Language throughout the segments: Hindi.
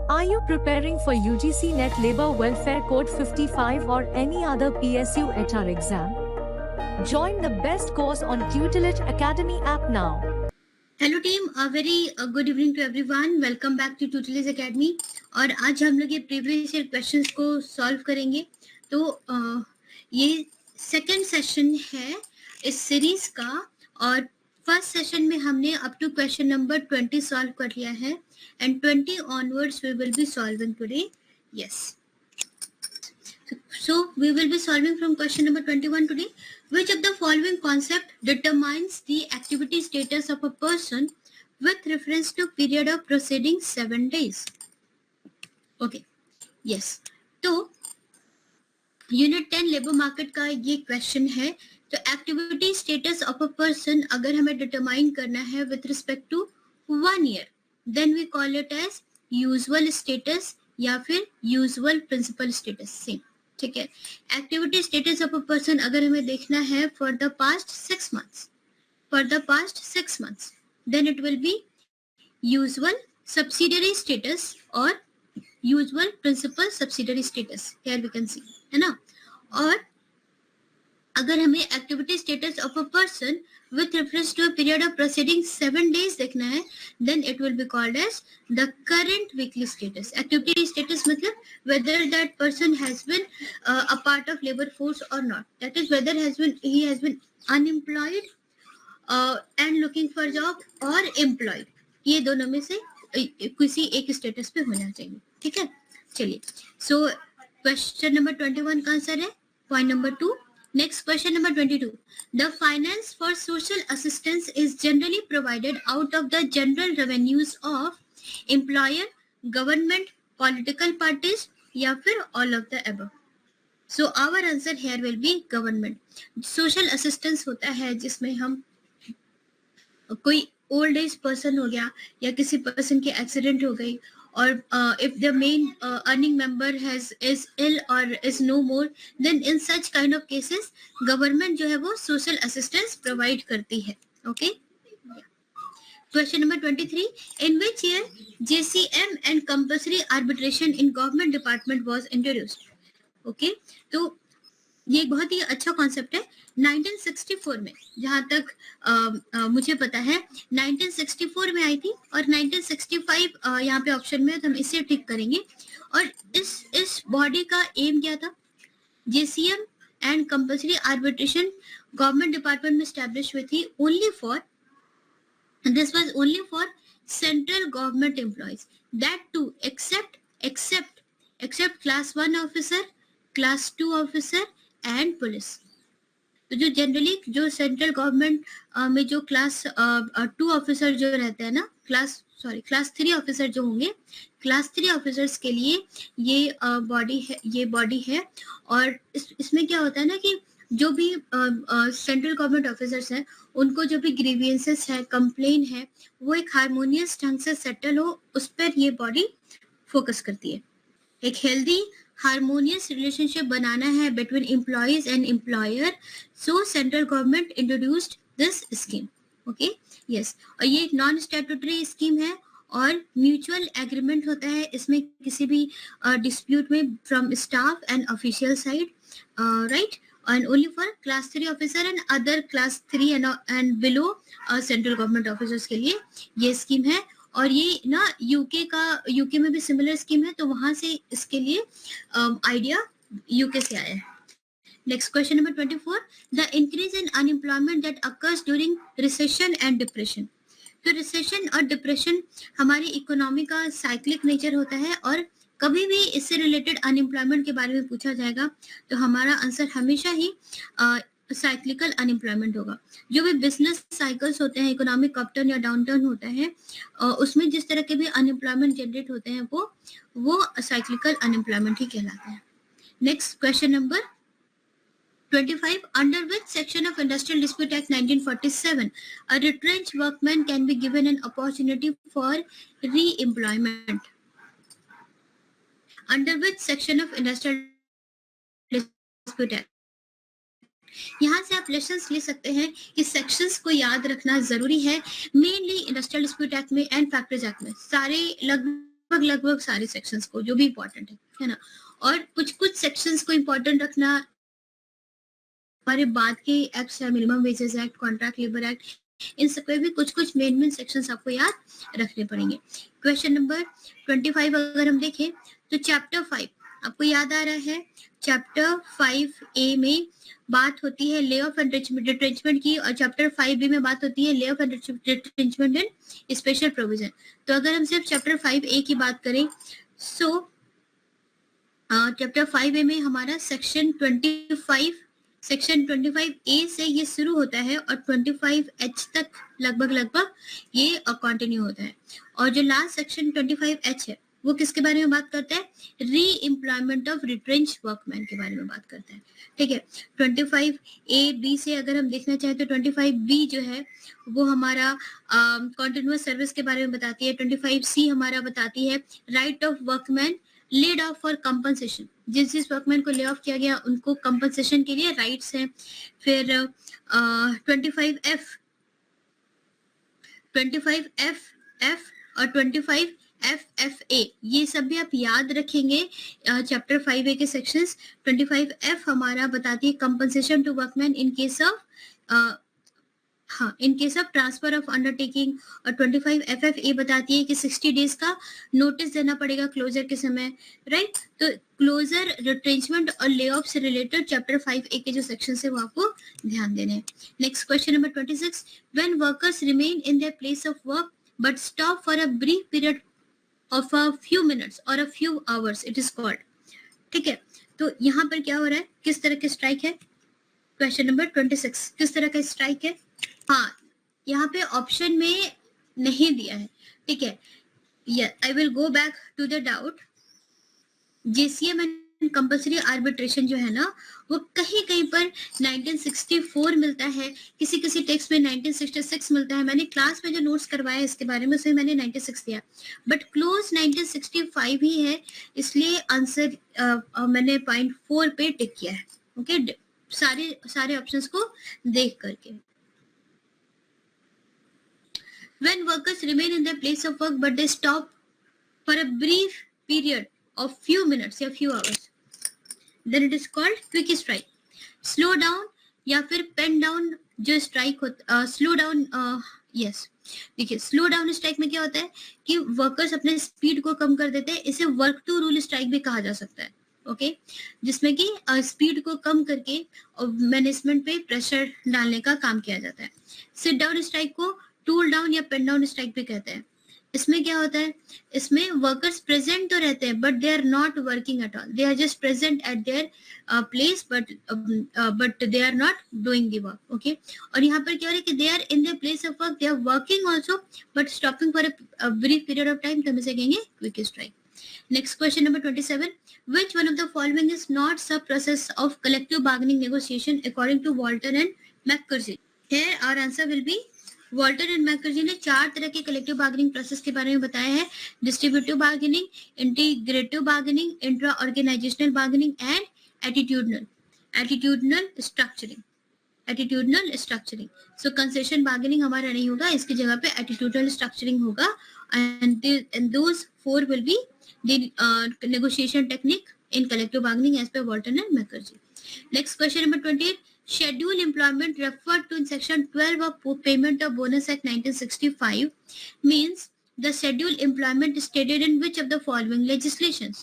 Are you preparing for UGC Net Labor Welfare Code 55 or any other PSU HR exam? Join the best course on Tutelage Academy app now. Hello team, very good evening to everyone. Welcome back to Tutelage Academy. और आज हम लोग ये प्रीवियस ईयर क्वेश्चंस को सॉल्व करेंगे. तो ये सेकंड सेशन है इस सीरीज का, और फर्स्ट सेशन में हमने up to question number 20 solve कर लिया है, and 20 onwards we will be solving today. Yes, so we will be solving from question number 21 today. Which of the following concept determines the activity status of a person with reference to period of preceding 7 days? Okay, yes. तो यूनिट 10 लेबर मार्केट का ये क्वेश्चन है. तो activity status of a person अगर हमें डिटरमाइन करना है with respect to 1 year, then we call it as usual status या फिर यूजुअल प्रिंसिपल स्टेटस. सेम, ठीक है. Activity status of a person अगर हमें देखना है for the past 6 months, then it will be usual subsidiary status और usual principal subsidiary status. Here we can see, है ना. और अगर हमें activity status of a person with reference to a period of preceding 7 days देखना है, then it will be called as the current weekly status. Activity status मतलब whether that person has been a part of labor force or not. That is whether he has been unemployed and looking for job or employed. ये दोनों में से किसी एक स्टेटस पे होना चाहिए, ठीक है. चलिए, so question number 21 का आंसर है point number 2. Next, question number 22. The finance for social assistance is generally provided out of the general revenues of employer, government, political parties, या फिर all of the above. So our answer here will be government. Social assistance होता है जिसमें हम कोई ओल्ड एज पर्सन हो गया या किसी पर्सन की एक्सीडेंट हो गई, और if the main earning member is ill or is no more, then in such kind of cases government जो है वो social assistance provide करती है. Okay. Question number 23. In which year JCM and compulsory arbitration in government department was introduced? Okay. तो ये एक बहुत ही अच्छा कॉन्सेप्ट है. 1964 में, जहां तक मुझे पता है 1964 में आई थी, और 1965 यहाँ पे ऑप्शन में, तो हम इसे टिक करेंगे. और इस बॉडी का एम क्या था? JCM and compulsory arbitration government department में स्टैब्लिश हुई थी only for, this was only for central government employees, that too except class 1 officer, class 2 officer and police. तो जो जनरली जो सेंट्रल गवर्नमेंट में जो क्लास 2 ऑफिसर जो रहते हैं ना, क्लास 3 ऑफिसर जो होंगे, क्लास 3 ऑफिसर्स के लिए ये बॉडी है. और इसमें क्या होता है ना कि जो भी सेंट्रल गवर्नमेंट ऑफिसर्स हैं, उनको जो भी ग्रीवियंसेस है, कंप्लेन है, वो एक हार्मोनियस ढंग से सेटल हो, उस पर ये बॉडी फोकस करती है. एक हेल्दी हार्मोनियस रिलेशनशिप बनाना है between employees and employer, so central government introduced this scheme. Okay, yes. और ये एक नॉन स्टैट्यूटरी स्कीम है और म्यूचुअल एग्रीमेंट होता है इसमें किसी भी डिस्प्यूट में from staff and official side, right. And only for class 3 officer and other class 3 and below central government officers के लिए ये स्कीम है. और ये ना यूके में भी सिमिलर स्कीम है, तो वहां से इसके लिए आइडिया यूके से आया है. Next, question number 24. The increase in unemployment that occurs during recession and depression. तो रिसेशन और डिप्रेशन हमारी इकोनॉमी का साइक्लिक नेचर होता है, और कभी भी इससे रिलेटेड अनएम्प्लॉयमेंट के बारे में पूछा जाएगा तो हमारा आंसर हमेशा ही साइक्लिकल अनएम्प्लॉयमेंट होगा. जो भी बिजनेस साइकिल्स होते हैं, इकोनॉमिक अपटर्न या डाउनटर्न होता है, उसमें जिस तरह के भी अनएम्प्लॉयमेंट जनरेट होते हैं वो साइक्लिकल अनएम्प्लॉयमेंट ही कहलाते हैं. Next, question number 25. Under which section of Industrial Dispute Act 1947 a retrenched workman can be given an opportunity for re-employment? Under which section of Industrial Dispute Act? यहाँ से आप लेसन्स ले सकते हैं कि सेक्शंस को याद रखना जरूरी है. मेनली इंडस्ट्रियल डिस्प्यूट एक्ट में एंड फैक्टरीज एक्ट में सारे लगभग लगभग सारे सेक्शंस को जो भी इंपॉर्टेंट है ना। और कुछ सेक्शंस को इंपॉर्टेंट रखना, हमारे बाद के एक्ट्स है, minimum wages act, contract labour act, इन सब पे भी कुछ मेन सेक्शंस आपको याद रखने पड़ेंगे। क्वेश्चन नंबर 25 अगर हम देखें तो चैप्टर 5 आपको याद आ रहा है। चैप्टर 5A में बात होती है ले ऑफ एंड रिट्रेंचमेंट की, और चैप्टर 5B में बात होती है lay off and retrenchment and special provision. तो अगर हम सिर्फ चैप्टर 5A की बात करें, सो चैप्टर 5A में हमारा सेक्शन 25A से ये शुरू होता है और 25H तक लगभग ये कंटिन्यू होता है। और जो लास्ट सेक्शन 25H है वो किसके बारे में बात करता है? री एम्प्लॉयमेंट ऑफ रिट्रेंच वर्कमैन के बारे में बात करता है। ठीक है, 25A-B से अगर हम देखना चाहें तो 25B जो है वो हमारा कॉन्टिन्यूअस सर्विस के बारे में बताती है। 25C हमारा बताती है right of workman laid off for compensation, जिस वर्कमैन को ले ऑफ किया गया उनको कंपनसेशन के लिए राइट्स हैं। फिर 25F और 25FFA ये सब भी आप याद रखेंगे चैप्टर 5A के सेक्शंस। 25F हमारा बताती है compensation to workman in case of transfer of undertaking, और 25FFA बताती है कि 60 डेज का नोटिस देना पड़ेगा क्लोजर के समय, राइट। तो क्लोजर, रिट्रेंचमेंट और ले ऑफ से रिलेटेड चैप्टर 5A के जो सेक्शन है वो आपको ध्यान देने हैं। Next question number 26, when workers remain in their place of work but stop for a brief period of a few minutes और a few hours it is called. ठीक है, तो यहाँ पर क्या हो रहा है, किस तरह के स्ट्राइक है? क्वेश्चन नंबर 26 किस तरह का स्ट्राइक है? हाँ, यहाँ पे ऑप्शन में नहीं दिया है। ठीक है, I will go back to the doubt. JCM and compulsory arbitration जो है ना वो कहीं पर 1964 मिलता है, किसी टेक्स्ट में 1966 मिलता है। मैंने क्लास में जो नोट्स करवाया इसके बारे में उसमें मैंने 96 दिया, बट क्लोज 1965 ही है, इसलिए आंसर मैंने पॉइंट 4 पे टिक किया है। ओके, सारे ऑप्शंस को देख करके। When workers remain in their place of work but they stop for a brief period of few minutes या few hours, then it is called quick strike. Slow down या फिर pen down जो स्ट्राइक होता, स्लो डाउन, यस, देखिए स्लो डाउन स्ट्राइक में क्या होता है कि वर्कर्स अपने स्पीड को कम कर देते हैं, इसे वर्क टू रूल स्ट्राइक भी कहा जा सकता है। ओके, जिसमें कि स्पीड को कम करके मैनेजमेंट पे प्रेशर डालने का काम किया जाता है। सिट डाउन स्ट्राइक को टूल डाउन या पेन डाउन स्ट्राइक भी कहते हैं। इसमें क्या होता है, इसमें वर्कर्स प्रेजेंट तो रहते हैं but they are not working at all, they are just present at their place but they are not doing the work. Okay, और यहाँ पर क्या हो रहा है कि they are in their place of work, they are working also but stopping for a brief period of time, तो हम इसे कहेंगे quick strike. Next question number 27, which one of the following is not sub process of collective bargaining negotiation according to Walter and McCarthy? Here our answer will be Walter and मैकर्जी ने 4 तरह के कलेक्टिव बार्गेनिंग प्रोसेस के बारे में बताया है, distributive bargaining, integrative bargaining, intra organisational bargaining and attitudinal structuring. So concession bargaining हमारा नहीं होगा, इसकी जगह पे एटीट्यूडनल स्ट्रक्चरिंग होगा, and those 4 will be the negotiation technique in collective bargaining as per Walton and McCarthy. Next question number 28. Schedule employment referred to in section 12 of Payment of Bonus Act 1965 means the schedule employment stated in which of the following legislations?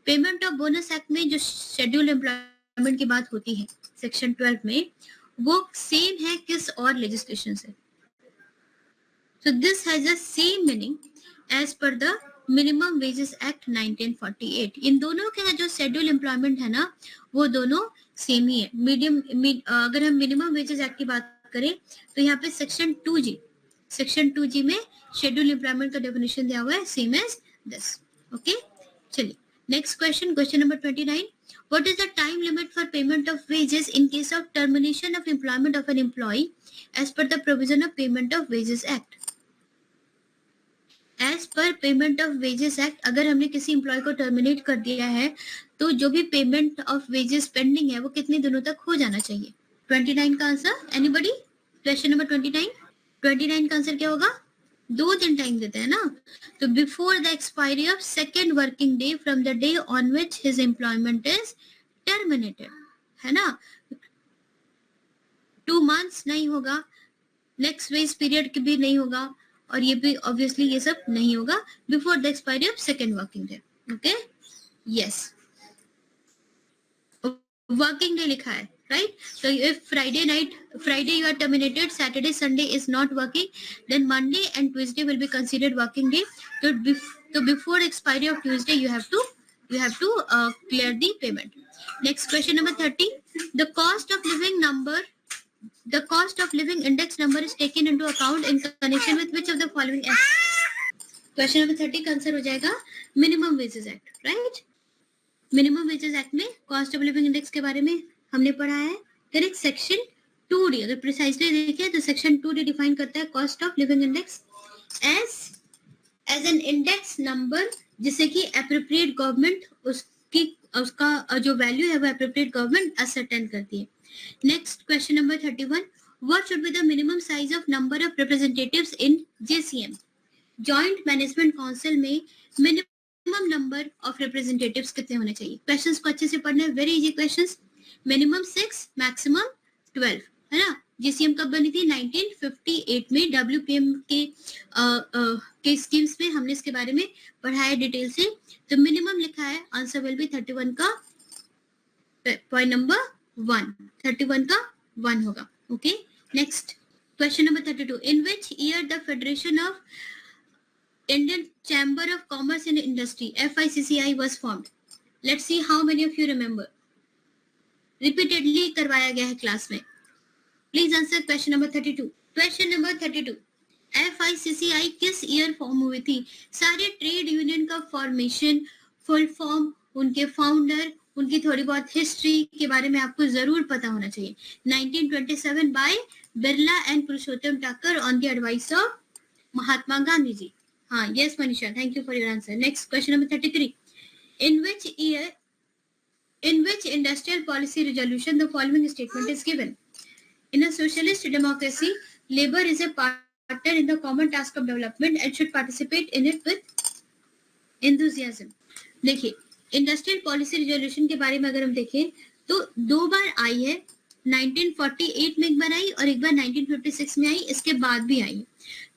Payment of Bonus Act में जो schedule employment की बात होती है section 12 में, वो same है किस और legislation से? So this has the same meaning as per the minimum wages act 1948। इन दोनों का जो शेड्यूल एम्प्लॉयमेंट है ना वो दोनों सेम ही है। अगर हम मिनिमम वेजेस एक्ट की बात करें तो यहाँ पे सेक्शन 2G में शेड्यूल एम्प्लॉयमेंट का डेफिनेशन दिया हुआ है सेम एज दिस। ओके, चलिए next question number 29, what is the time limit for payment of wages in case of termination of employment of an employee as per the provision of payment of wages act? As per payment of wages act, अगर हमने किसी एम्प्लॉय को टर्मिनेट कर दिया है तो जो भी पेमेंट ऑफ वेजेस पेंडिंग है वो कितने दिनों तक हो जाना चाहिए? 29 का आंसर एनीबॉडी? क्वेश्चन नंबर 29 का आंसर क्या होगा? 2 दिन टाइम देते हैं ना, तो before the expiry of second working day from the day on which his employment is terminated, है ना. 2 months नहीं होगा, नेक्स्ट वेज पीरियड भी नहीं होगा, और ये भी ऑब्वियसली ये सब नहीं होगा before the expiry of second working day. Okay, yes, working day लिखा है, right? So if Friday you are terminated, Saturday, Sunday is not working, then Monday and Tuesday will be considered working day. So before expiry of Tuesday, you have to clear the payment. Next question number 30. The cost of living index number is taken into account in connection with which of the following acts? Question number 30 का आंसर हो जाएगा minimum wages act, right. Minimum wages act में कॉस्ट ऑफ लिविंग इंडेक्स के बारे में हमने पढ़ा है. करेक्ट. सेक्शन 2D अगर प्रिसाइसली देखें तो सेक्शन 2D डिफाइन करता है cost of living index as an index number जिसे कि एप्रोप्रिएट गवर्नमेंट उसका जो वैल्यू है वो एप्रोप्रिएट गवर्नमेंट असर्टेन करती है. Next question number 31. What should be the minimum size of number of representatives in JCM? Joint management council में मिनिमम नंबर ऑफ रिप्रेजेंटेटिव्स कितने होने चाहिए? क्वेश्चंस को अच्छे से पढ़ना है, very easy questions. Minimum 6, maximum 12, है ना. JCM कब बनी थी? 1958 में. WPM के स्कीम्स में हमने इसके बारे में पढ़ा है डिटेल से. तो मिनिमम लिखा है, आंसर विल बी 31 का पॉइंट नंबर 1. 31 का 1 होगा. Okay, next question number 32. In which year the federation of Indian Chamber of Commerce and Industry FICCI was formed? Let's see how many of you remember. Repeatedly करवाया गया है क्लास में. Please answer question number 32. Question number 32. FICCI किस ईयर फॉर्म हुई थी? सारे ट्रेड यूनियन का फॉर्मेशन, फुल फॉर्म, उनके फाउंडर, उनकी थोड़ी बहुत हिस्ट्री के बारे में आपको जरूर पता होना चाहिए. 1927 by Birla and Purushottam Thakkar on the advice of Mahatma Gandhi ji. हाँ, yes Manisha, thank you for your answer. Next question number 33. In which industrial policy resolution the following statement is given? In a socialist democracy, labor is a partner in the common task of development and should participate in it with enthusiasm. देखिए, इंडस्ट्रियल पॉलिसी रिजोल्यूशन के बारे में अगर हम देखें तो 2 बार आई है. 1948 में एक बार आई और एक बार 1956 में आई, इसके बाद भी आई.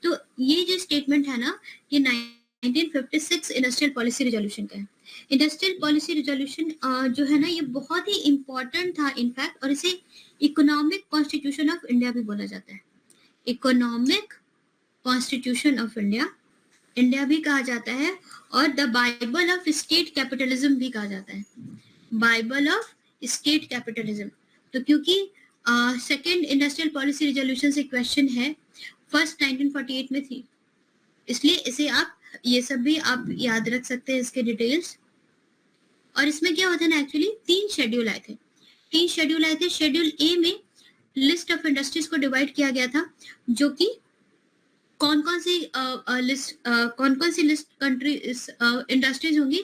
तो ये जो स्टेटमेंट है ना, ये 1956 इंडस्ट्रियल पॉलिसी रिजोल्यूशन का है. इंडस्ट्रियल पॉलिसी रिजोल्यूशन जो है ना, ये बहुत ही इंपॉर्टेंट था इनफैक्ट, और इसे इकोनॉमिक कॉन्स्टिट्यूशन ऑफ इंडिया भी बोला जाता है. इकोनॉमिक कॉन्स्टिट्यूशन ऑफ इंडिया भी कहा जाता है, और the Bible of state capitalism भी कहा जाता है. Bible of state capitalism. तो क्योंकि सेकेंड इंडस्ट्रियल पॉलिसी रिजोल्यूशन से क्वेश्चन है, फर्स्ट 1948 में थी, इसलिए इसे आप ये सब भी आप याद रख सकते हैं, इसके डिटेल्स. और इसमें क्या होता है ना, एक्चुअली 3 शेड्यूल आए थे. शेड्यूल ए में लिस्ट ऑफ इंडस्ट्रीज को डिवाइड किया गया था, जो कि कौन कौन सी लिस्ट कंट्री इंडस्ट्रीज होंगी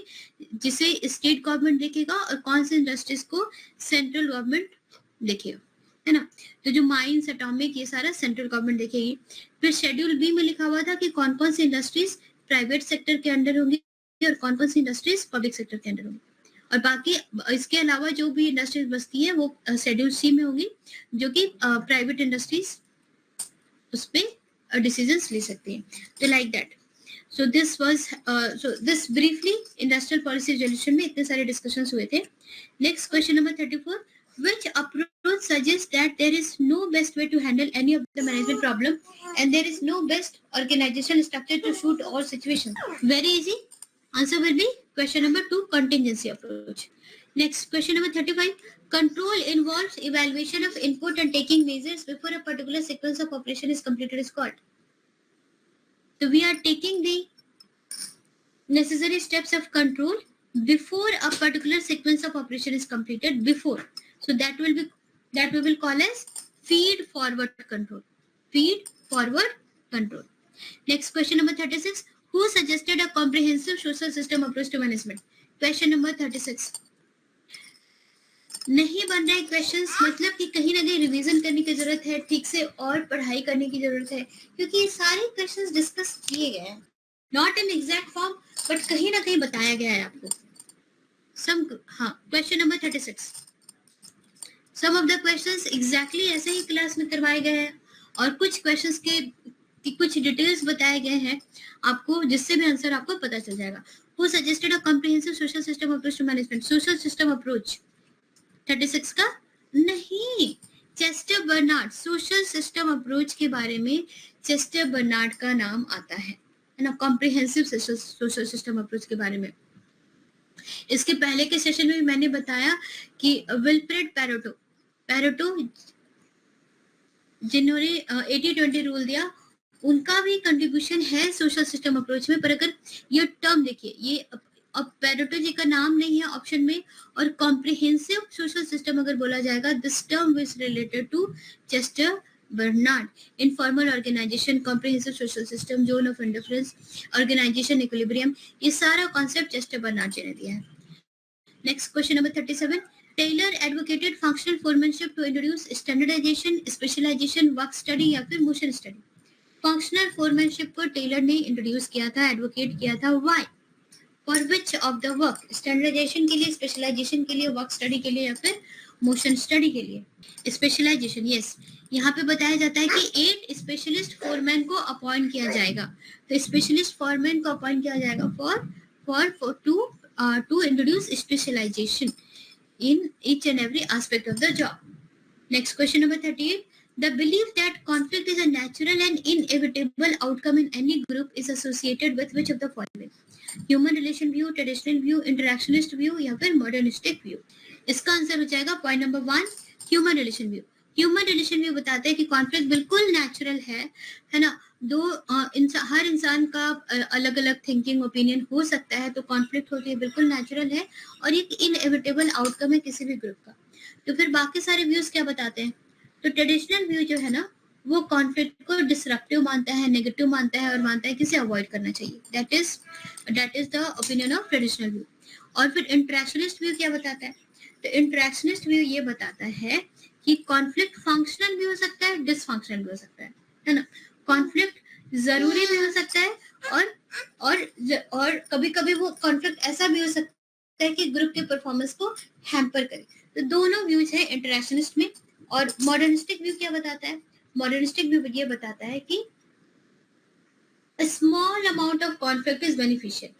जिसे स्टेट गवर्नमेंट देखेगा, और कौन सी इंडस्ट्रीज को सेंट्रल गवर्नमेंट देखेगा, है ना. तो जो माइंस, एटॉमिक, ये सारा सेंट्रल गवर्नमेंट देखेगी. फिर शेड्यूल बी में लिखा हुआ था कि कौन कौन सी इंडस्ट्रीज प्राइवेट सेक्टर के अंडर होंगी और कौन कौन सी इंडस्ट्रीज पब्लिक सेक्टर के अंडर होंगी, और बाकी इसके अलावा जो भी इंडस्ट्रीज बचती है वो शेड्यूल सी में होंगी, जो कि प्राइवेट इंडस्ट्रीज उस पर डिसीजंस ले सकती हैं. तो like that. So this briefly industrial policy resolution में इतने सारे डिस्कशंस हुए थे. Next question number 34. Which approach suggests that there is no best way to handle any of the management problem and there is no best organizational structure to suit all situations? Very easy. Answer will be question number 2, contingency approach. Next, question number 35. Control involves evaluation of input and taking measures before a particular sequence of operation is completed is called. So we are taking the necessary steps of control before a particular sequence of operation is completed. Before. So that we will call as feed forward control. Feed forward control. Next, question number 36. Who suggested a comprehensive social system approach to management? Question number 36. नहीं बन रहे क्वेश्चंस, मतलब कि कहीं ना कहीं रिवीजन करने की जरूरत है, ठीक से और पढ़ाई करने की जरूरत है, क्योंकि ये सारे क्वेश्चंस डिस्कस किए गए हैं, not in exact form but कहीं ना कहीं बताया गया है आपको। Question number 36, some of the questions exactly ऐसे ही क्लास में करवाए गए हैं और कुछ क्वेश्चंस के कुछ डिटेल्स बताए गए हैं आपको, जिससे भी आंसर आपको पता चल जाएगा। Who suggested a comprehensive social system approach to management? Social system approach 36 का नहीं, Chester Barnard. Social system approach के बारे में चेस्टर बर्नार्ड का नाम आता है ना, कॉम्प्रिहेंसिव सोशल सिस्टम अप्रोच के बारे में। इसके पहले के सेशन में मैंने बताया कि विल्फ्रेड पैरेटो जिन्होंने 80-20 रूल दिया, उनका भी कंट्रीब्यूशन है सोशल सिस्टम अप्रोच में। पर अगर ये टर्म देखिए, ये अब पैरेटो जी का नाम नहीं है ऑप्शन में, और कॉम्प्रिहेंसिव सोशल सिस्टम अगर बोला जाएगा, this term is related to Chester Barnard. Informal organisation, comprehensive social system, zone of indifference, organisation equilibrium, ये सारा कॉन्सेप्ट चेस्टर बर्नार्ड जी ने दिया है। Next question number 37, Taylor advocated functional foremanship to introduce standardisation, specialisation, work study या फिर मोशन स्टडी? फंक्शनल फोरमैनशिप को टेलर ने इंट्रोड्यूस किया था, एडवोकेट किया था। Why? For which of the work? Standardisation के लिए, स्पेशलाइजेशन के लिए, वर्क स्टडी के लिए या फिर मोशन स्टडी के लिए? Specialisation, yes. यहाँ पे बताया जाता है कि 8 स्पेशलिस्ट फोरमैन को अपॉइंट किया जाएगा। तो स्पेशलिस्ट फोरमैन को अपॉइंट किया जाएगा for to introduce specialisation in each and every aspect of the job. Next question number 38. The belief that conflict is a natural and inevitable outcome in any group is associated with which of the following? Human relation view, traditional view, interactionist view या फिर modernistic view? इसका आंसर हो जाएगा point number 1, human relation view. Human relation view बताते हैं कि कॉन्फ्लिक्ट बिल्कुल नेचुरल है ना। हर इंसान का अलग अलग थिंकिंग ओपिनियन हो सकता है, तो कॉन्फ्लिक्ट होती है बिल्कुल नेचुरल है और एक इनएविटेबल आउटकम है किसी भी ग्रुप का। तो फिर बाकी सारे व्यूज क्या बताते हैं? तो ट्रेडिशनल व्यू जो है ना, वो कॉन्फ्लिक्ट को डिसरप्टिव मानता है, नेगेटिव मानता है और मानता है कि इसे अवॉइड करना चाहिए। That is the opinion of traditional view. और फिर इंटरेक्शनिस्ट व्यू क्या बताता है? तो इंटरेक्शनिस्ट व्यू ये बताता है कि कॉन्फ्लिक्ट फंक्शनल भी हो सकता है, डिसफंक्शनल भी हो सकता है ना। कॉन्फ्लिक्ट जरूरी भी हो सकता है और कभी-कभी वो कॉन्फ्लिक्ट ऐसा भी हो सकता है कि ग्रुप के परफॉर्मेंस को हैम्पर करे। तो दोनों व्यूज है इंटरेक्शनिस्ट में। और मॉडर्निस्टिक व्यू क्या बताता है? मॉडर्निस्टिक व्यू ये बताता है कि a small amount of conflict is beneficial.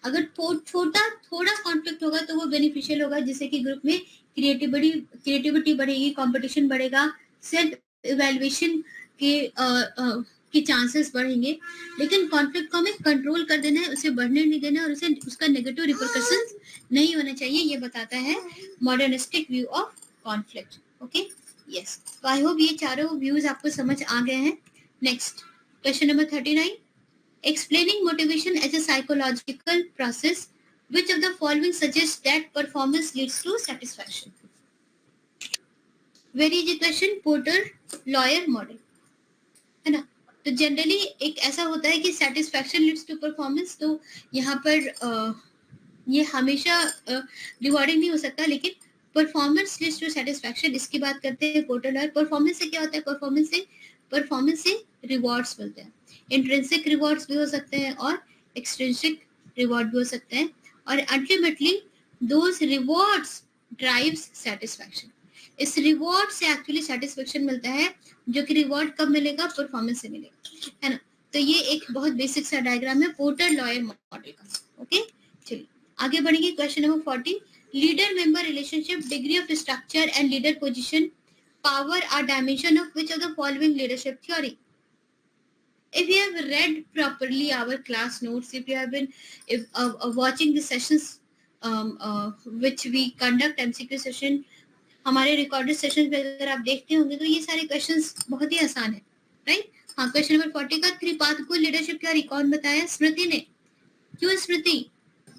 अगर थोड़ा कॉन्फ्लिक्ट होगा तो वो बेनिफिशियल होगा, जिससे कि ग्रुप में क्रिएटिविटी बढ़ेगी, कंपटीशन बढ़ेगा, सेल्फ इवैल्यूएशन के चांसेस बढ़ेंगे। लेकिन कॉन्फ्लिक्ट को हमें कंट्रोल कर देना है, उसे बढ़ने नहीं देना और उसका नेगेटिव रिपरकशंस नहीं होना चाहिए, ये बताता है modernistic view of conflict. Okay, yes. तो आई होप ये चारों व्यूज आपको समझ आ गए हैं। Next question number 39, explaining motivation as a psychological process, which of the following suggests that performance leads to satisfaction? Very easy question, Porter lawyer model है ना। तो जनरली एक ऐसा होता है कि satisfaction leads to performance, तो यहाँ पर ये हमेशा रिवॉर्डिंग नहीं हो सकता, लेकिन परफॉर्मेंस लीड्स टू सेटिस्फैक्शन, इसकी बात करते हैं पोर्टर लॉयर। परफॉर्मेंस से क्या होता है? परफॉर्मेंस से रिवॉर्ड्स मिलते हैं। इंट्रिंसिक रिवॉर्ड्स भी हो सकते हैं और एक्सट्रिंसिक रिवॉर्ड भी हो सकते हैं, और ultimately those rewards drives satisfaction. इस रिवॉर्ड से एक्चुअली सेटिस्फैक्शन मिलता है, जो कि रिवॉर्ड कब मिलेगा? परफॉर्मेंस से मिलेगा, है ना। तो ये एक बहुत बेसिक सा डायग्राम है पोर्टर लॉयर मॉडल का। ओके, चलिए आगे बढ़ेंगे। Question number 40, leader member relationship, degree of structure and leader position, power are dimension of which of the following leadership theory? If you have read properly our class notes, if you have been watching the sessions which we conduct, MCQ session, हमारे recorded sessions में अगर आप देखते होंगे तो ये सारे questions बहुत ही आसान है, राइट? हाँ, क्वेश्चन नंबर 40 का त्रिपादकुल लीडरशिप थ्योरी कौन बताया? स्मृति ने। क्यों स्मृति?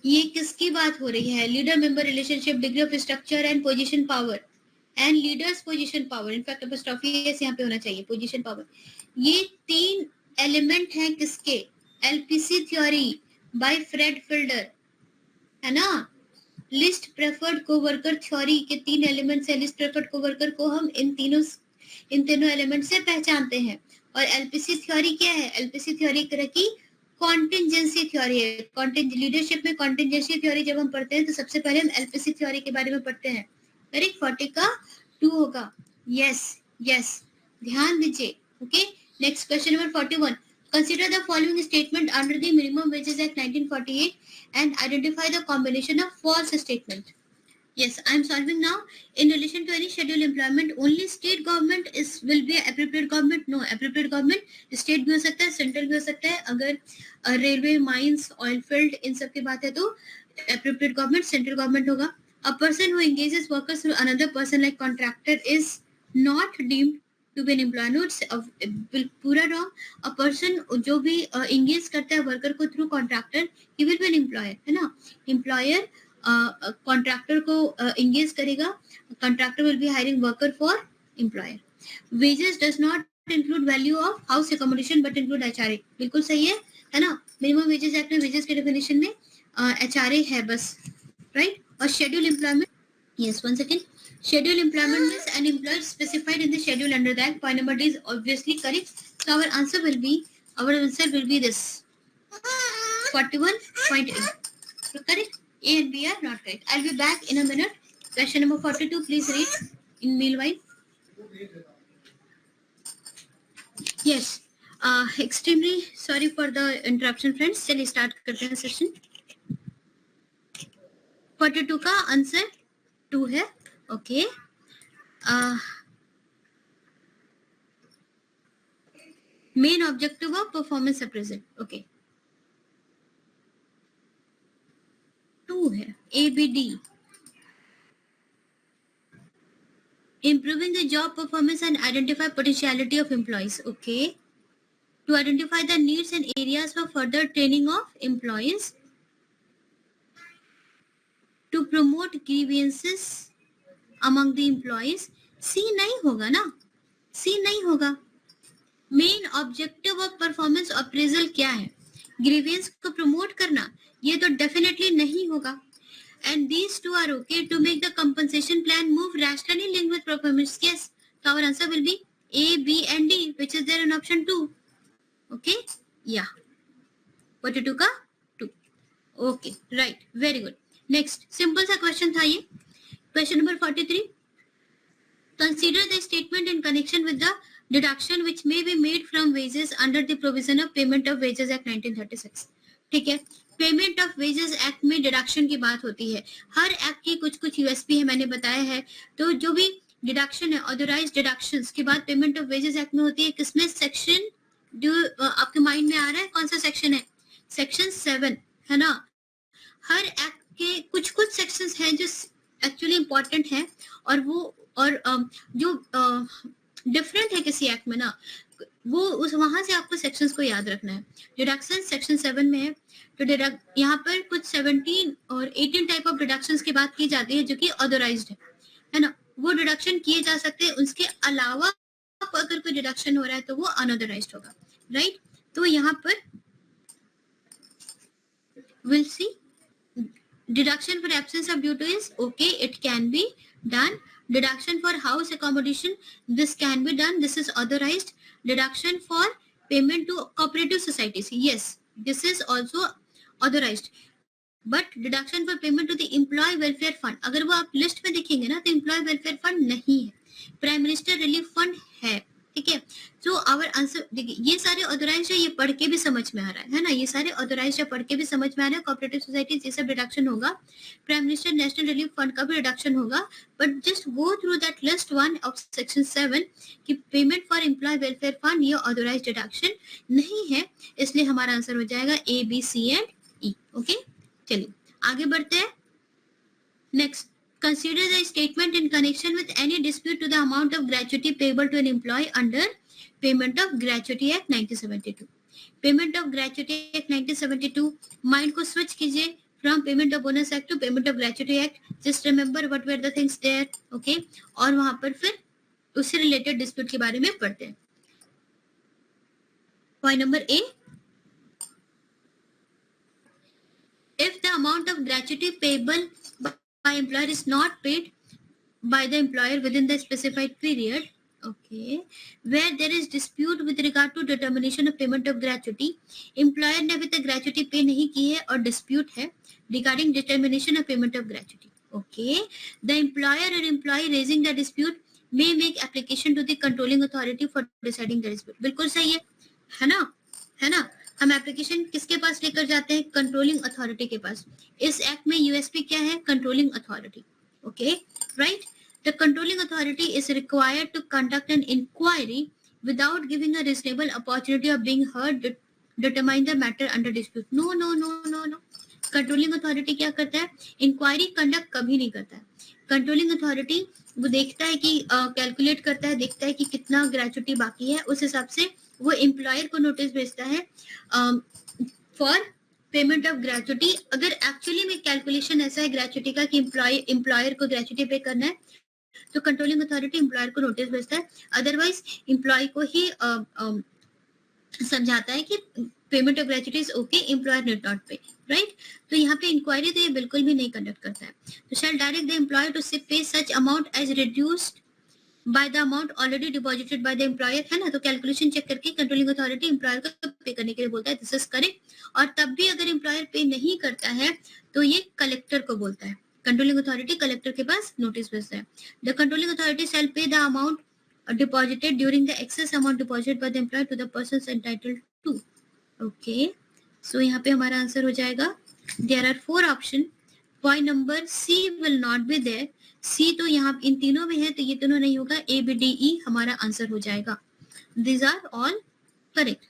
ये किसकी बात हो रही है? Leader member relationship, degree of structure and position power and leaders position power. In fact apostrophe यहाँ पे होना चाहिए, पोजीशन पावर। ये 3 एलिमेंट है किसके? LPC theory by Fred Fiedler, है ना। लिस्ट प्रेफर्ड कोवर्कर थ्योरी के 3 एलिमेंट्स है। लिस्ट प्रेफर्ड कोवर्कर को हम इन तीनों एलिमेंट से पहचानते हैं। और एलपीसी थ्योरी क्या है? एलपीसी थ्योरी एक तरह की कॉन्टिंजेंसी थ्योरी है। लीडरशिप में कॉन्टिंजेंसी थ्योरी जब हम पढ़ते हैं तो सबसे पहले हम एलपीसी थ्योरी के बारे में पढ़ते हैं। करेक्ट, 40 का 2 होगा। यस यस, ध्यान दीजिए। Okay, next question number 41. Consider the following statement under the Minimum Wages Act 1948 and identify the combination of false statement. Yes, I am solving now. In relation to any scheduled employment, only state government will be appropriate government. No, appropriate government state भी हो सकता है, central भी हो सकता है. अगर railway, mines, oil field इन सब की बात है तो appropriate government central government होगा. A person who engages workers through another person like contractor is not deemed to be an employer. Notes पूरा wrong. A person जो भी engage करता है worker को through contractor, he will be an employer, है ना? Employer कॉन्ट्रैक्टर को एंगेज करेगा. Contractor will be hiring worker for employer. Wages does not include value of house accommodation but include HRA. बिल्कुल सही है ना? मिनिमम वेजेस एक्ट में वेजेस के डेफिनेशन में एचआरए है बस, राइट? और schedule employment, yes, 1 second. Schedule employment means an employer specified in the schedule under the act. Point number D is obviously correct. So our answer will B this 41.8. Correct. A and B are not correct. I'll be back in a minute. Question number 42. Please read in meanwhile. Yes. Extremely sorry for the interruption, friends. चलिए start करते हैं session. 42 का आंसर 2 है. Okay. Main objective of performance appraisal. Okay. 2 है. ABD. Improving the job performance and identify potentiality of employees. Okay. To identify the needs and areas for further training of employees. To promote grievances among the employees. C नहीं होगा ना? C नहीं होगा. Main objective of performance appraisal क्या है? Grievance को promote करना. ये तो definitely नहीं होगा. And these two are okay to make the compensation plan move rationally linked with performance. Yes, so our answer will be A, B and D, which is there in option 2. Okay, yeah. 42 का 2. Okay, right, very good. Next, simple सा question था ये. Question number 43. Consider the statement in connection with the deduction which may be made from wages under the provision of Payment of Wages Act 1936. ठीक है, पेमेंट ऑफ वेजेस एक्ट में डिडक्शन की बात होती है. हर एक्ट की कुछ यूएसपी है, मैंने बताया है. तो जो भी डिडक्शन है, ऑथराइज्ड डिडक्शंस की बात पेमेंट ऑफ वेजेस एक्ट में होती है. किसमें? सेक्शन जो आपके माइंड में आ रहा है कौन सा सेक्शन है? सेक्शन 7 है ना. हर एक्ट के कुछ सेक्शंस हैं जो एक्चुअली इंपॉर्टेंट है और वो और जो डिफरेंट है किसी एक्ट में ना, वो उस वहां से आपको सेक्शंस को याद रखना है. डिडक्शन सेक्शन 7 में है. तो यहाँ पर कुछ 17 और 18 टाइप ऑफ डिडक्शंस की बात की जाती है जो कि ऑथराइज्ड है ना. वो डिडक्शन किए जा सकते हैं. उसके अलावा अगर कोई डिडक्शन हो रहा है तो वो अनऑथराइज्ड होगा, राइट? तो यहाँ पर will see deduction for absence of duty is okay, it can be done. Deduction for house accommodation, this can be done, this is authorized. Deduction for payment to cooperative societies, yes, this is also authorized. But deduction for payment to the employee welfare fund, अगर वो आप लिस्ट में देखेंगे ना तो employee welfare fund नहीं है, प्राइम मिनिस्टर रिलीफ फंड है. ठीक है, तो आवर आंसर देखिए, ये सारे ऑथराइज्ड है, ये पढ़ के भी समझ में आ रहा है ना. ये सारे ऑथराइज्ड है, पढ़ के भी समझ में आ रहा है. कोऑपरेटिव सोसाइटीज ये सब डिडक्शन होगा. Prime minister national relief fund का भी डिडक्शन होगा. But just go through that list 1 of section 7 कि payment for employee welfare fund ये ऑथराइज्ड डिडक्शन नहीं है, इसलिए हमारा आंसर हो जाएगा A, B, C and E. Okay, चलिए आगे बढ़ते हैं. Next, consider the statement in connection with any dispute to the amount of gratuity payable to an employee under Payment of Gratuity Act 1972. Payment of Gratuity Act 1972, mind को switch कीजिए from Payment of Bonus Act to Payment of Gratuity Act. Just remember what were the things there, okay? और वहां पर फिर उससे रिलेटेड डिस्प्यूट के बारे में पढ़ते हैं. Point number A. If the amount of gratuity payable by employer is not paid by the employer within the specified period, okay, where there is dispute with regard to determination of payment of gratuity, employer ने अभी तक gratuity pay नहीं की है और dispute है regarding determination of payment of gratuity, okay, the employer or employee raising the dispute may make application to the controlling authority for deciding the dispute. बिल्कुल सही है ना, है ना. हम एप्लीकेशन किसके पास लेकर जाते हैं? कंट्रोलिंग अथॉरिटी के पास. इस एक्ट में यूएसपी क्या है? Controlling authority. Okay, right? The controlling authority is required to conduct an inquiry without giving a reasonable opportunity of being heard to determine the matter under dispute. No, no, no, no, no. Controlling authority क्या करता है? Inquiry conduct कभी नहीं करता है. Controlling authority वो देखता है कि कैलकुलेट करता है, देखता है कि कितना ग्रेचुटी बाकी है, उस हिसाब से वो एम्प्लॉयर को नोटिस भेजता है फॉर पेमेंट ऑफ ग्रेचुटी. अगर एक्चुअली में कैलकुलेशन ऐसा है ग्रेचुटी का कि एम्प्लॉयर को ग्रेचुटी पे करना है, तो कंट्रोलिंग अथॉरिटी एम्प्लॉयर को नोटिस भेजता है. अदरवाइज एम्प्लॉय को ही समझाता है कि payment of gratuity is okay, employer need not पे, राइट. तो यहाँ पे इंक्वायरी तो ये बिल्कुल भी नहीं कंडक्ट करता है. तो shall direct the employer to pay such amount as reduced by the amount already deposited by the employer, है ना. तो कैलकुलेशन चेक करके कंट्रोलिंग अथॉरिटी एम्प्लॉयर को पे करने के लिए बोलता है, दिस इज करेक्ट. और तब भी अगर एम्प्लॉयर पे नहीं करता है तो ये कलेक्टर को बोलता है. कंट्रोलिंग अथॉरिटी कलेक्टर के पास नोटिस भेजता है. The controlling authority shall pay the amount deposited during the excess amount deposited by the employer to the persons entitled to. Okay, so यहाँ पे हमारा आंसर हो जाएगा. There are 4 option. Point number C will not be there. C तो यहाँ इन तीनों में है, तो ये तीनों नहीं होगा. ए बी डी ई हमारा आंसर हो जाएगा. This are all correct.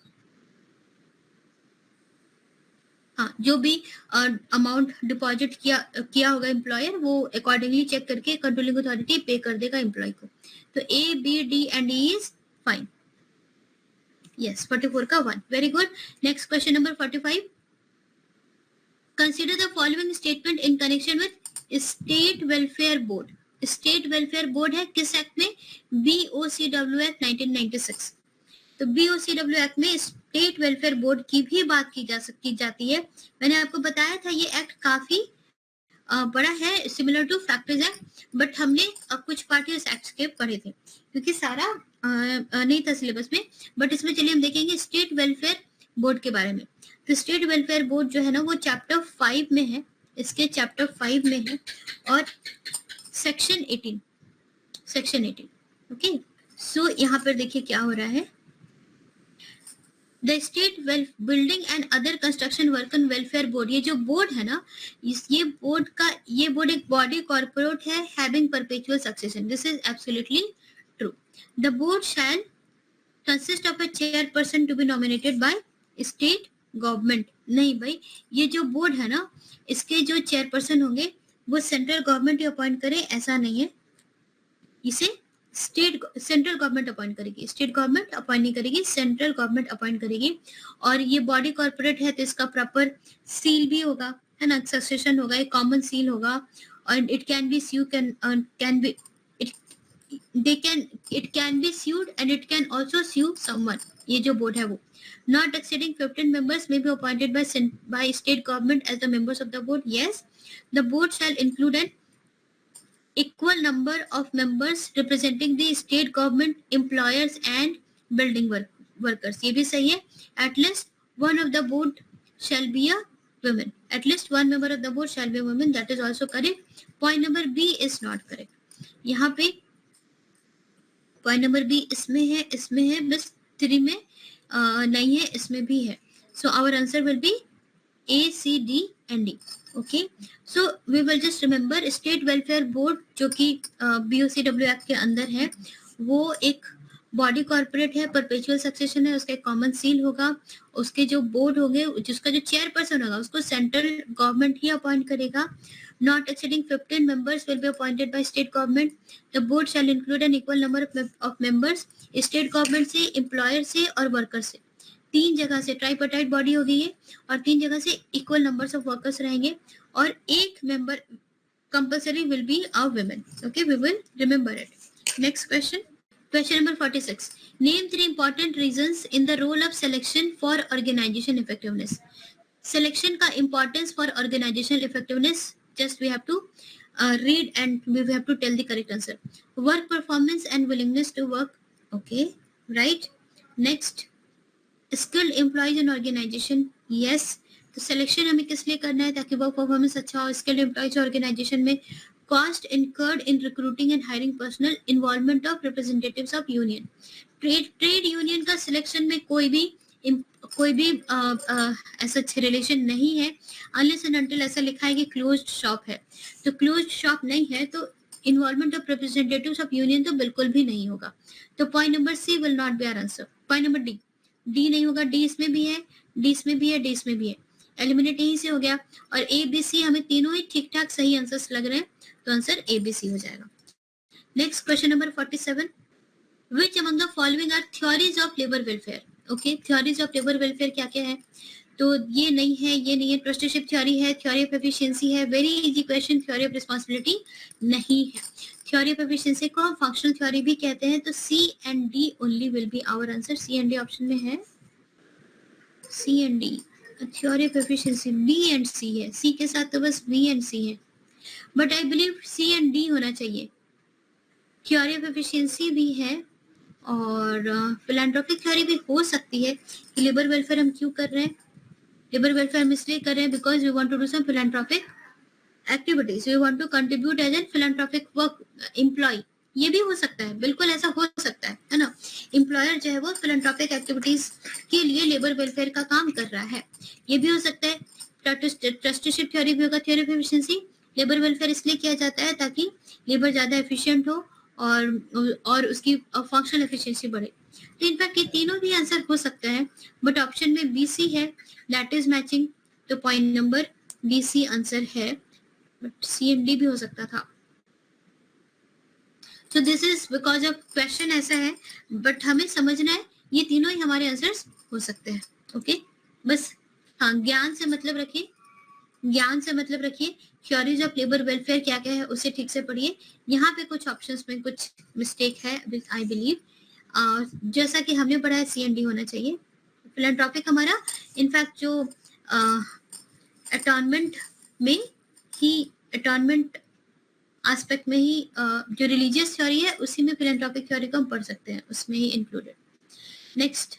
हाँ, जो भी अमाउंट डिपॉजिट किया होगा एम्प्लॉयर, वो अकॉर्डिंगली चेक करके कंट्रोलिंग अथॉरिटी पे कर देगा एम्प्लॉय को. तो A B D and E is fine. Yes, 44 का 1. Very good. Next question number 45. Consider the following statement in connection with state welfare board. State welfare board है किस एक्ट में? BOCW act 1996. तो BOCW एक्ट में स्टेट वेलफेयर बोर्ड की भी बात की जाती है. मैंने आपको बताया था ये एक्ट काफी बड़ा है, similar two factors act, but हमने कुछ पार्ट इस एक्ट के पढ़े थे क्योंकि सारा नहीं था सिलेबस में. बट इसमें चलिए हम देखेंगे स्टेट वेलफेयर बोर्ड के बारे में. तो स्टेट वेलफेयर बोर्ड जो है ना, वो चैप्टर 5 में है. इसके चैप्टर 5 में है और सेक्शन 18. ओके, सो यहाँ पर देखिए क्या हो रहा है. The state building and other construction work and welfare board. ये जो बोर्ड है ना, ये बोर्ड एक बॉडी कॉर्पोरेट है having perpetual succession. This is absolutely true. The board shall consist of a chairperson to be nominated by state government. नहीं भाई, ये जो बोर्ड है ना, इसके जो चेयरपर्सन होंगे वो सेंट्रल गवर्नमेंट ही अपॉइंट करे, ऐसा नहीं है. इसे सेंट्रल गवर्नमेंट अपॉइंट करेगी. स्टेट गवर्नमेंट अपॉइंट नहीं करेगी, सेंट्रल गवर्नमेंट अपॉइंट करेगी. और ये बॉडी कॉर्पोरेट है तो इसका प्रॉपर सील भी होगा, है ना, सक्सेशन होगा, एक कॉमन सील होगा. और it can be sued and it can also sue someone. ये जो बोर्ड है वो not exceeding 15 members may be appointed by state government as the members of the board. Yes, the board shall include an equal number of members representing the state government, employers and building workers. ये भी सही है. At least one of the board shall be a woman. At least one member of the board shall be a woman. That is also correct. Point number B is not correct. यहाँ पे पॉइंट नंबर बी इसमें है, बस 3 में नहीं है, इसमें भी है. So our answer will be A, C, D and D. Okay, so we will just remember state welfare board जो कि BOCW एक्ट के अंदर है, वो एक बॉडी कॉर्पोरेट है, परपेचुअल सक्सेशन है, उसका एक कॉमन सील होगा. उसके जो बोर्ड होंगे, जिसका जो चेयरपर्सन होगा उसको सेंट्रल गवर्नमेंट ही अपॉइंट करेगा. Not exceeding 15 members will be appointed by state government. The board shall include an equal number of members. State government से, employer से और worker से, 3 जगह से ट्राइपार्टाइट बॉडी होगी ये, और 3 जगह से equal numbers of workers रहेंगे, और एक member compulsory will be a women. Okay, we will remember it. Next question. Question number 46. Name 3 important reasons in the role of selection for organization effectiveness. Selection का importance for organizational effectiveness. Just we have to read and we have to tell the correct answer. Work performance and willingness to work. Okay, right. Next, skilled employees in organization. Yes. तो सिलेक्शन हमें किस लिए करना है? ताकि वर्क परफॉर्मेंस अच्छा हो. स्किल्ड एम्प्लॉयज ऑर्गेनाइजेशन में cost incurred in recruiting and hiring personal, involvement of representatives of union. Trade union का सिलेक्शन में कोई भी ऐसा रिलेशन नहीं है अनलेस एंड अनटिल ऐसा लिखा है कि क्लोज्ड शॉप है. तो क्लोज्ड शॉप नहीं है तो involvement of representatives of union तो बिल्कुल भी नहीं होगा. तो point number C will not be our answer. Point number D नहीं होगा. डी इसमें भी है, डी इसमें भी है, डी इसमें भी है. एलिमिनेट यहीं से हो गया. और ए बी सी हमें तीनों ही ठीक ठाक सही आंसर्स लग रहे हैं, तो आंसर ए बी सी हो जाएगा. Next question number 47. Which among the following are theories of labor welfare? Okay, theories of labor welfare क्या क्या है? तो ये नहीं है, ये नहीं है. ट्रस्टीशिप थ्योरी है, थ्योरी ऑफ एफिशिएंसी है. Very easy question. Theory of responsibility नहीं है. थ्योरी ऑफ एफिशिएंसी को हम फंक्शनल थ्योरी भी कहते हैं. तो C and D only will be our answer. C and D option में है. C and D. Theory of efficiency B and C है. सी के साथ तो बस बी एंड सी है, but I believe C and D होना चाहिए. थ्योरी ऑफ एफिशिएंसी भी है और फिलैंथ्रोपिक थ्योरी भी हो सकती है. कि लेबर वेलफेयर हम क्यों कर रहे हैं? लेबर वेलफेयर हम इसलिए कर रहे हैं because we want to do some philanthropic activities. We want to contribute as an philanthropic work employee. ये भी हो सकता है, बिल्कुल ऐसा हो सकता है ना. एम्प्लॉयर जो है वो फिलैंथ्रोपिक एक्टिविटीज के लिए लेबर वेलफेयर का काम कर रहा है. ये भी हो सकता है. ट्रस्टीशिप थ्योरी भी होगा. Theory of efficiency. Labour welfare इसलिए किया जाता है ताकि लेबर ज्यादा एफिशिएंट हो और उसकी फंक्शनल एफिशिएंसी बढ़े. तो इनफैक्ट ये तीनों भी आंसर हो सकता है, बट ऑप्शन में बी सी है, दैट इज मैचिंग. तो point number B C answer है, बट सी एंड डी भी हो सकता था. तो this is because of question ऐसा है, बट हमें समझना है ये तीनों ही हमारे आंसर्स हो सकते हैं. ओके, बस हाँ ज्ञान से मतलब रखिए, ज्ञान से मतलब रखिए. थ्योरीज ऑफ लेबर वेलफेयर क्या क्या है उसे ठीक से पढ़िए. यहाँ पे कुछ ऑप्शंस में कुछ मिस्टेक है आई बिलीव. जैसा कि हमने पढ़ा है सी एंड डी होना चाहिए. फिलैंथ्रोपिक हमारा इनफैक्ट जो अटॉर्नमेंट में ही, अटॉर्नमेंट एस्पेक्ट में ही जो रिलीजियस थ्योरी है उसी में फिलैंथ्रोपिक थ्योरी को हम पढ़ सकते हैं, उसमें ही included. Next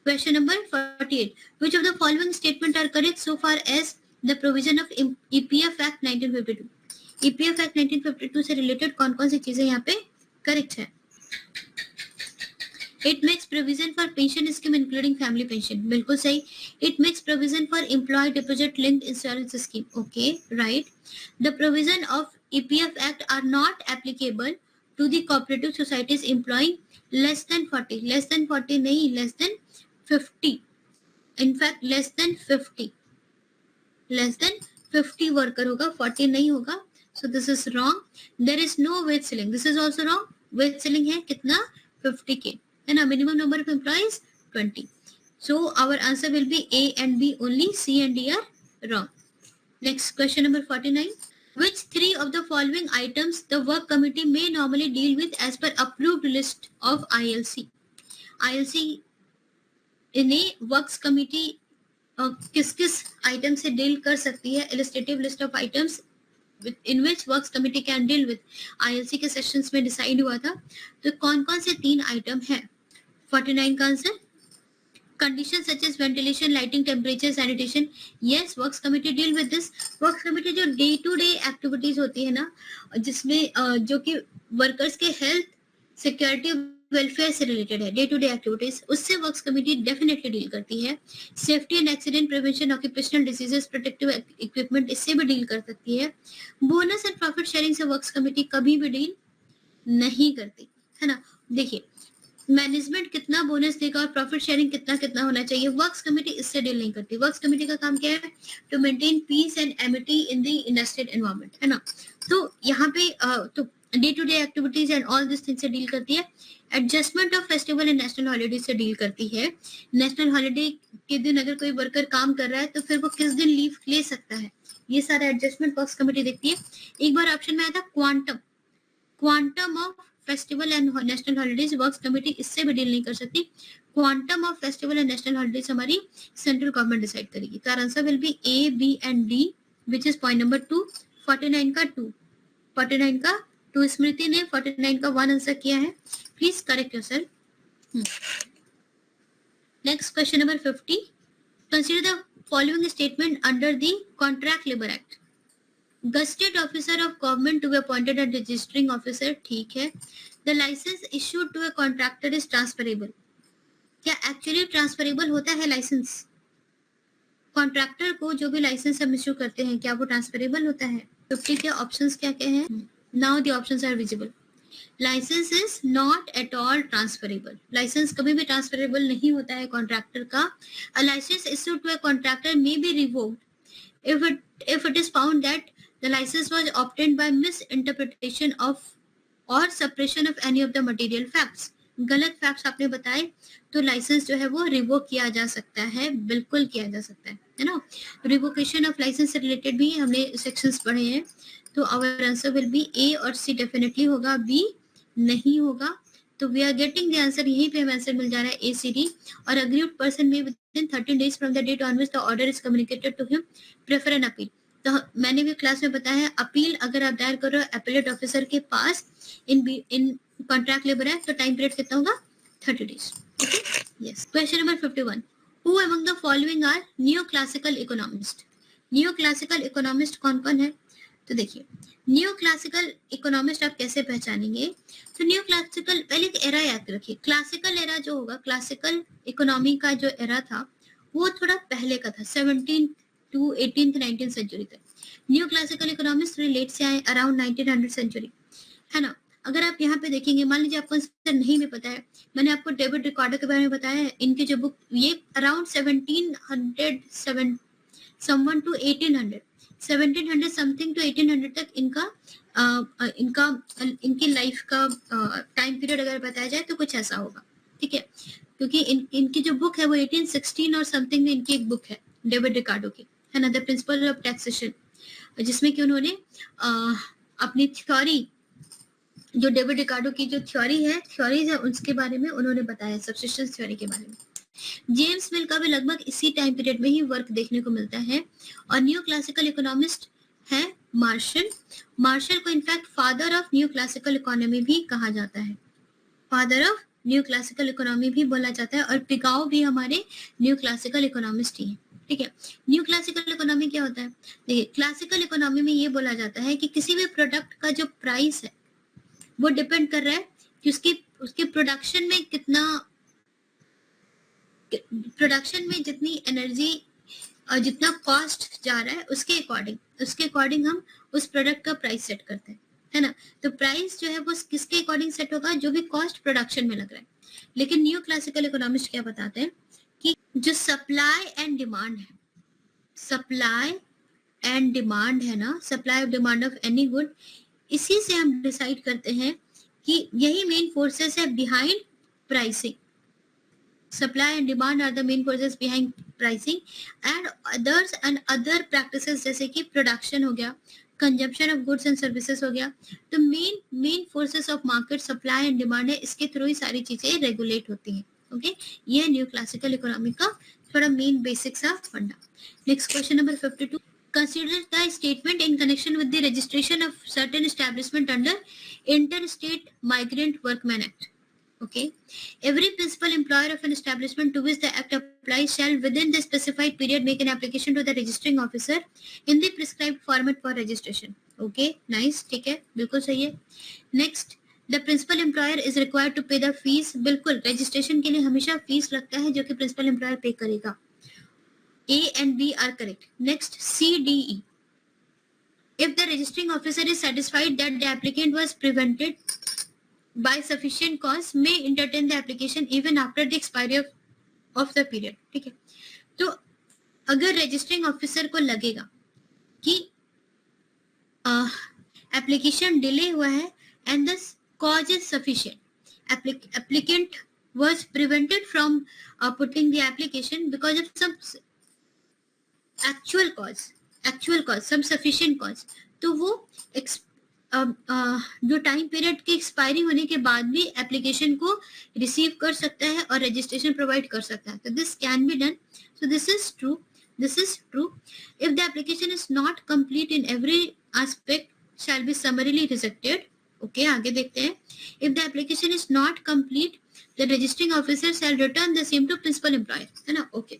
question number 48. Which of the following statement are correct so far as the provision of EPF Act 1952? EPF Act 1952 से रिलेटेड कौन कौन सी चीजें यहाँ पे करेक्ट है? It makes provision for pension scheme including family pension. बिल्कुल सही. It makes provision for employee deposit linked insurance scheme. Okay, right. The provision of EPF Act are not applicable to the cooperative societies employing less than 40. Less than 40 नहीं, less than 50. In fact, less than 50. Less than 50 worker होगा, 40 नहीं होगा. So this is wrong. There is no wage ceiling. This is also wrong. Wage ceiling है कितना? 50K. है ना. Minimum number of employees 20. So our answer will be A and B only. C and D are wrong. Next question number 49. Which three of the following items the work committee may normally deal with as per approved list of ILC? ILC इन्हें वर्क्स कमिटी किस किस आइटम से डील कर सकती है? Illustrative list of items in which works committee can deal with. ILC के सेशंस में डिसाइड हुआ था. तो कौन कौन से 3 आइटम है? 49 का आंसर. Condition such as ventilation, lighting, temperature, sanitation. Yes, works committee deal with this. Works committee जो डे टू डे एक्टिविटीज होती है ना, जिसमें जो कि वर्कर्स के हेल्थ, सिक्योरिटी, वेलफेयर से रिलेटेड है, डे टू डे एक्टिविटीज, उससे वर्क्स कमिटी डेफिनेटली डील करती है. Safety and accident prevention, occupational diseases, protective equipment, इससे भी डील कर सकती है. बोनस एंड प्रॉफिट शेयरिंग से वर्क्स कमिटी कभी भी डील नहीं करती, है ना. देखिए, मैनेजमेंट कितना बोनस देगा और प्रॉफिट शेयरिंग कितना कितना होना चाहिए, वर्क्स कमिटी इससे डील नहीं करती. वर्क्स कमिटी का काम क्या है? To maintain peace and amity in the industrial environment, है ना. तो यहाँ पे तो day to day activities and all this thing से डील करती है. Adjustment of festival and national holiday से डील करती है. नेशनल हॉलीडे के दिन अगर कोई वर्कर काम कर रहा है तो फिर वो किस दिन लीव ले सकता है, ये सारा एडजस्टमेंट वर्क्स कमिटी देखती है. एक बार ऑप्शन में आया था quantum of festival and national holidays, works committee इससे भी डील नहीं कर सकती. Quantum of festival and national holidays हमारी सेंट्रल गवर्नमेंट डिसाइड करेगी. तो answer will be A, B and D, which is point number 2. 49 का 2. 49 का 2, स्मृति ने 49 का 1 आंसर किया है. Please correct yourself. Next question number 50. Consider the following statement under the contract labour act. Gazetted officer of government to be appointed as registering officer. ठीक है. The license issued to a contractor is transferable. क्या एक्चुअली ट्रांसफरेबल होता है लाइसेंस? कॉन्ट्रैक्टर को जो भी लाइसेंस हम इश्यू करते हैं क्या वो ट्रांसफरेबल होता है? 50 के ऑप्शंस क्या क्या हैं? Now the options are visible. Licence is not at all transferable. Licence कभी भी ट्रांसफरेबल नहीं होता है कॉन्ट्रैक्टर का. A licence issued to a contractor may be revoked if it is found that the license was obtained by misinterpretation of or suppression of any of the material facts. गलत फैक्ट्स आपने बताए तो लाइसेंस जो है वो रिवोक किया जा सकता है. बिल्कुल किया जा सकता है ना. रिवोकेशन ऑफ लाइसेंस से रिलेटेड भी हमने सेक्शंस पढ़े हैं. तो our answer will be A और सी डेफिनेटली होगा, बी नहीं होगा. तो we are getting the answer. यहीं पे हमें आंसर मिल जा रहा है ए सी डी. और अग्रीव्ड पर्सन में within 13 days from the date on which the order is communicated to him prefer an appeal. तो मैंने भी क्लास में बताया है अपील अगर आप दायर करो एपेलेट ऑफिसर के पास इन कॉन्ट्रैक्ट लेबर है तो टाइम पीरियड कितना होगा? 30 days. यस. Question number 51. Who among the following are new classical economist. New classical economist कौन कौन है? तो देखिए न्यू क्लासिकल इकोनॉमिस्ट आप कैसे पहचानेंगे? तो न्यू क्लासिकल पहले एक एरा याद रखिए. क्लासिकल एरा जो होगा, क्लासिकल इकोनॉमी का जो एरा था वो थोड़ा पहले का था, 17 to 18th 19th सेंचुरी तक. न्यू क्लासिकल इकोनॉमिस्ट रिलेट से आए अराउंड 1900 सेंचुरी, है ना. अगर आप यहाँ पे देखेंगे, मान लीजिए आपको आंसर नहीं भी पता है, मैंने आपको डेविड रिकार्डो के बारे में बताया है. इनकी जो बुक ये around 1700 someone to 1800 1700 something to 1800 तक इनकी लाइफ का टाइम पीरियड अगर बताया जाए तो कुछ ऐसा होगा. ठीक है, क्योंकि इनकी जो बुक है वो 1816 और समथिंग में इनकी एक बुक है डेविड रिकार्डो की, है ना, द प्रिंसिपल ऑफ टैक्सेशन, जिसमें कि उन्होंने अपनी थ्योरी, जो डेविड रिकार्डो की जो थ्योरीज है उसके बारे में उन्होंने बताया, सब्सिस्टेंस थ्योरी के बारे में. जेम्स मिल का भी लगभग इसी टाइम पीरियड में ही वर्क देखने को मिलता है. और न्यू क्लासिकल इकोनॉमिस्ट है मार्शल. मार्शल को in fact father of new classical economy भी कहा जाता है. Father of new classical economy भी बोला जाता है. और पिगाओ भी हमारे न्यू क्लासिकल इकोनॉमिस्ट ही है. ठीक है. न्यू क्लासिकल इकोनॉमी क्या होता है? देखिए, क्लासिकल इकोनॉमी में ये बोला जाता है कि किसी भी प्रोडक्ट का जो प्राइस है वो डिपेंड कर रहा है कि उसके प्रोडक्शन में कितना, प्रोडक्शन में जितनी एनर्जी और जितना कॉस्ट जा रहा है उसके अकॉर्डिंग हम उस प्रोडक्ट का प्राइस सेट करते हैं, है ना. तो प्राइस जो है वो किसके अकॉर्डिंग सेट होगा? जो भी कॉस्ट प्रोडक्शन में लग रहा है. लेकिन न्यू क्लासिकल इकोनॉमिस्ट क्या बताते हैं कि जो सप्लाई एंड डिमांड है, सप्लाई एंड डिमांड है ना, सप्लाई और डिमांड ऑफ एनी गुड, इसी से हम डिसाइड करते हैं कि यही मेन फोर्सेस है behind pricing. Supply and demand are the main forces behind pricing and other practices जैसे कि production हो गया, consumption of goods and services हो गया. तो main forces of market supply and demand है, इसके थ्रू ही सारी चीजें regulate होती हैं. ओके, ये न्यू क्लासिकल इकोनॉमी का थोड़ा मेन बेसिक्स ऑफ फंडा. Next question number 52. Consider the statement in connection with the registration of certain establishment under Interstate Migrant Workmen Act. Okay, every principal employer of an establishment to which the act applies shall within the specified period make an application to the registering officer in the prescribed format for registration. Okay, nice, ठीक है, बिल्कुल सही है. Next, the principal employer is required to pay the fees. बिल्कुल, registration के लिए हमेशा फीस लगता है जो कि principal employer पे करेगा. A and B are correct. Next, C, D, E. If the registering officer is satisfied that the applicant was prevented by sufficient cause, may entertain the application even after the expiry of the period. ठीक है, तो अगर रजिस्टरिंग ऑफिसर को लगेगा कि एप्लीकेशन डिले हुआ है and the cause is sufficient, applicant was prevented from putting the application because of some actual cause, some sufficient cause, तो वो जो टाइम पीरियड की एक्सपायरी होने के बाद भी एप्लीकेशन को रिसीव कर सकता है और रजिस्ट्रेशन प्रोवाइड कर सकता है. तो this can be done. So this is true. If the application is not complete in every aspect shall be summarily rejected. Okay, आगे देखते हैं. If the application is not complete, the registering officer shall return the same to principal employer. है ना? Okay.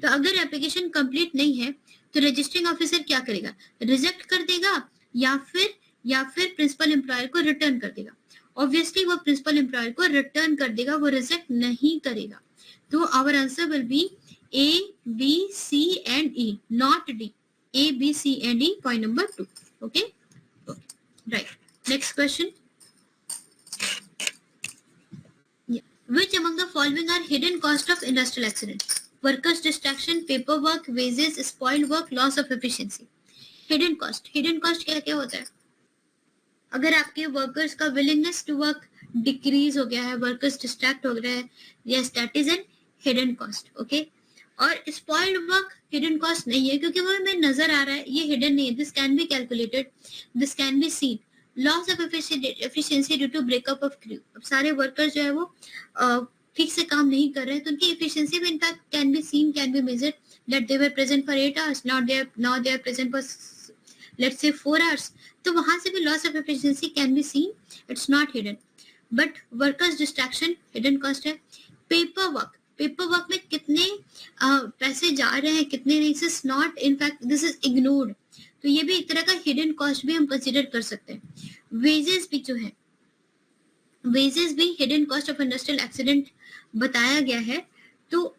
तो अगर एप्लीकेशन कंप्लीट नहीं है तो रजिस्टरिंग ऑफिसर क्या करेगा? रिजेक्ट कर देगा या फिर प्रिंसिपल एम्प्लॉयर को रिटर्न कर देगा. ऑब्वियसली वो प्रिंसिपल एम्प्लॉयर को रिटर्न कर देगा, वो रिजेक्ट नहीं करेगा. तो our answer will be A, B, C and E, not D. A, B, C and E, point number 2. Okay? Okay. Right. Next question. Yeah. Which among the following are hidden cost of industrial accident? Workers' distraction, paperwork, wages, spoiled work, loss of efficiency. Hidden cost. Hidden cost क्या क्या होता है? अगर आपके वर्कर्स का विलिंगनेस टू वर्क डिक्रीज हो गया है, वर्कर्स डिस्ट्रैक्ट हो रहे हैं, yes that is an hidden cost. Okay. और स्पॉइल्ड वर्क हिडन कॉस्ट नहीं है क्योंकि वो हमें नजर आ रहा है, ये हिडन नहीं है. This can be calculated, this can be seen. Loss of efficiency due to breakup of crew. अब सारे वर्कर्स जो है वो ठीक से काम नहीं कर रहे हैं तो उनकी एफिशिएंसी भी in fact can be seen, can be measured that they were present for 8 hours, now they are present for let's say 4 hours. तो वहां से भी loss of efficiency can be seen, it's not hidden. But workers distraction hidden cost है. पेपर वर्क में कितने पैसे जा रहे हैं कितने नहीं, this is not, in fact this is ignored. तो ये भी एक तरह का हिडन कॉस्ट भी हम कंसीडर कर सकते हैं. वेजेस भी जो है, वेजेस भी hidden cost of industrial accident बताया गया है. तो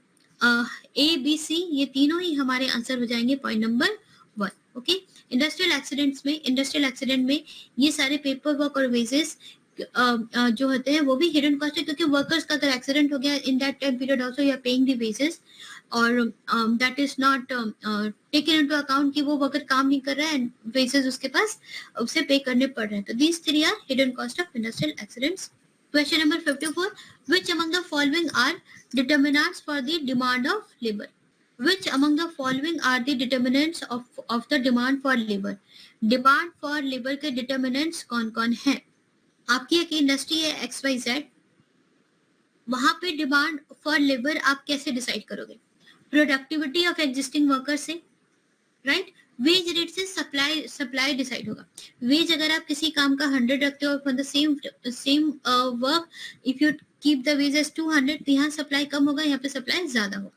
ए बी सी ये तीनों ही हमारे आंसर हो जाएंगे point number 1. Okay. Industrial accident में ये सारे पेपर वर्क और वेजेस जो होते हैं वो भी हिडन कॉस्ट है क्योंकि वर्कर्स का अगर एक्सीडेंट हो गया in that time period also you are paying the wages और that is not taken into account कि वो वर्कर काम नहीं कर रहा है एंड वेजेस उसके पास उसे पे करने पड़ रहे हैं. तो these three are hidden cost of industrial accidents. Question number 54. Which among the following are determinants for the demand of labour? Which among the following are the determinants of the demand for labor? Demand for labor के determinants कौन-कौन हैं? आपकी एक इंडस्ट्री है XYZ, वहां पे डिमांड फॉर लेबर आप कैसे डिसाइड करोगे? प्रोडक्टिविटी ऑफ एग्जिस्टिंग वर्कर से, राइट? वेज रेट से सप्लाई डिसाइड होगा. वेज अगर आप किसी काम का 100 रखते हो for the same work, if you keep the wage as 200 तो यहाँ सप्लाई कम होगा, यहाँ पे सप्लाई ज्यादा होगा.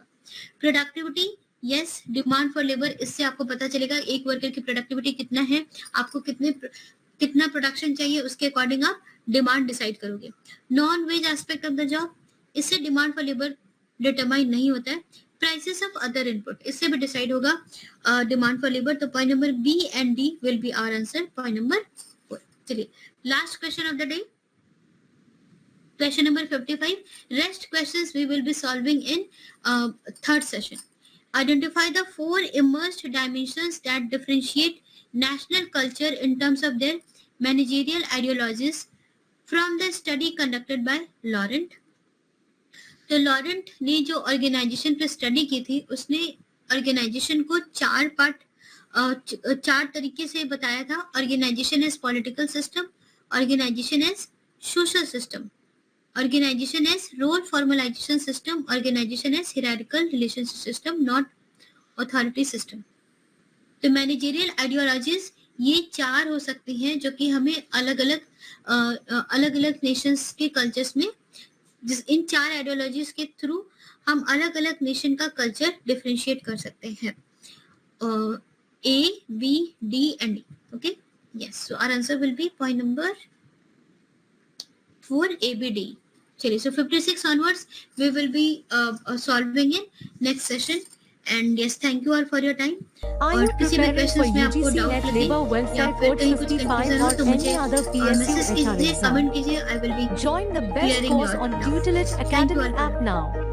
Productivity, yes, demand for labour, इससे आपको पता चलेगा एक वर्कर की प्रोडक्टिविटी कितना है, आपको कितना प्रोडक्शन चाहिए, उसके अकॉर्डिंग आप डिमांड डिसाइड करोगे. Non wage aspect of the job, इससे डिमांड फॉर लेबर डिटरमाइन नहीं होता है. प्राइसेस ऑफ अदर इनपुट, इससे भी डिसाइड होगा डिमांड फॉर लेबर. तो point number B and D will be our answer, point number 4. चलिए last question of the day, question number 55. Rest questions we will be solving in third session. Identify the 4 emerged dimensions that differentiate national culture in terms of their managerial ideologies from the study conducted by Laurent. तो लॉरेंट ने जो ऑर्गेनाइजेशन पे स्टडी की थी उसने ऑर्गेनाइजेशन को 4 तरीके से बताया था. Organisation as political system, organisation as social system, organization as role formalization system, organization as hierarchical relationship system, not authority system. तो मैनेजरियल आइडियोलॉजीज ये 4 हो सकती हैं जो कि हमें अलग अलग नेशंस के कल्चर्स में, इन 4 आइडियोलॉजीज के थ्रू हम अलग अलग नेशन का कल्चर डिफरेंशिएट कर सकते हैं. A, B, D and E. Okay, yes, so our answer will be point number 4, A, B, D. चलिए, so 56 onwards we will be solving in next session. And yes, thank you all for your time. Are you preparing for UGC Net Labor Welfare Code 55 or any other PSU HR exam? Comment कीजिए, I will be Join the best clearing course your on doubts. Tutelage Thank you Academy all. app now.